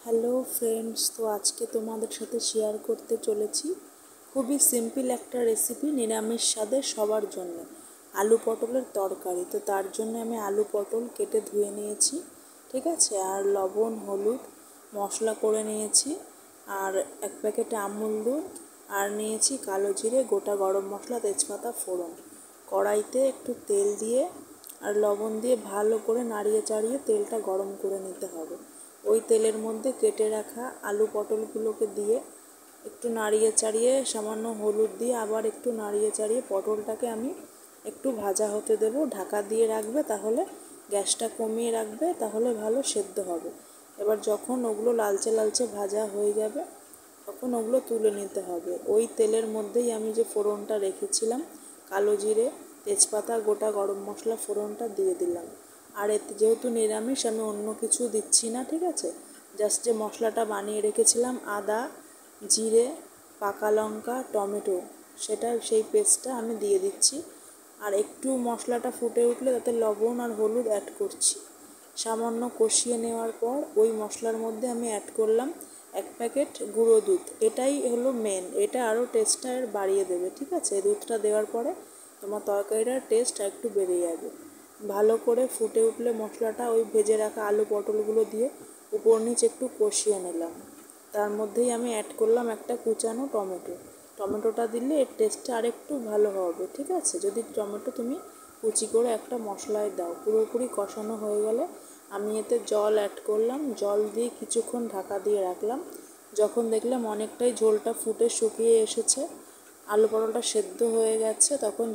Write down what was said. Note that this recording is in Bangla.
হ্যালো ফ্রেন্ডস, তো আজকে তোমাদের সাথে শেয়ার করতে চলেছি খুবই সিম্পল একটা রেসিপি, নিরামিষ স্বাদের সবার জন্য আলু পটলের তরকারি। তো তার জন্য আমি আলু পটল কেটে ধুয়ে নিয়েছি, ঠিক আছে। আর লবণ হলুদ মশলা করে নিয়েছি, আর এক প্যাকেট আমুল দুধ, আর নিয়েছি কালো জিরে, গোটা গরম মশলা, তেজপাতা ফোড়ন। কড়াইতে একটু তেল দিয়ে আর লবণ দিয়ে ভালো করে নাড়িয়ে চাড়িয়ে তেলটা গরম করে নিতে হবে। ওই তেলের মধ্যে কেটে রাখা আলু পটলগুলোকে দিয়ে একটু নাড়িয়ে চাড়িয়ে সামান্য হলুদ দিয়ে আবার একটু নাড়িয়ে চাড়িয়ে পটলটাকে আমি একটু ভাজা হতে দেবো। ঢাকা দিয়ে রাখবে, তাহলে গ্যাসটা কমিয়ে রাখবে, তাহলে ভালো সেদ্ধ হবে। এবার যখন ওগুলো লালচে লালচে ভাজা হয়ে যাবে তখন ওগুলো তুলে নিতে হবে। ওই তেলের মধ্যেই আমি যে ফোড়নটা রেখেছিলাম, কালো জিরে, তেজপাতা, গোটা গরম মশলা ফোড়নটা দিয়ে দিলাম। আর এতে যেহেতু নিরামিষ, আমি অন্য কিছু দিচ্ছি না, ঠিক আছে। জাস্ট যে মশলাটা বানিয়ে রেখেছিলাম, আদা, জিরে, পাকা লঙ্কা, টমেটো, সেই পেস্টটা আমি দিয়ে দিচ্ছি। আর একটু মশলাটা ফুটে উঠলে তাতে লবণ আর হলুদ অ্যাড করছি। সামান্য কষিয়ে নেওয়ার পর ওই মশলার মধ্যে আমি অ্যাড করলাম এক প্যাকেট গুঁড়ো দুধ। এটাই হলো মেন, এটা আরও টেস্টটা বাড়িয়ে দেবে, ঠিক আছে। দুধটা দেওয়ার পরে তোমার তরকারিটার টেস্ট একটু বেড়ে যাবে। ভালো করে ফুটে উঠলে মশলাটা ওই ভেজে রাখা আলু পটলগুলো দিয়ে উপর নিচ একটু কষিয়ে নিলাম। তার মধ্যেই আমি অ্যাড করলাম একটা কুচানো টমেটো। টমেটোটা দিলে এর টেস্টটা আরেকটু ভালো হবে, ঠিক আছে। যদি টমেটো তুমি কুচি করে একটা মশলায় দাও। পুরোপুরি কষানো হয়ে গেলে আমি এতে জল অ্যাড করলাম। জল দিয়ে কিছুক্ষণ ঢাকা দিয়ে রাখলাম। যখন দেখলাম অনেকটাই ঝোলটা ফুটে শুকিয়ে এসেছে, আলু পটলটা সেদ্ধ হয়ে গেছে, তখন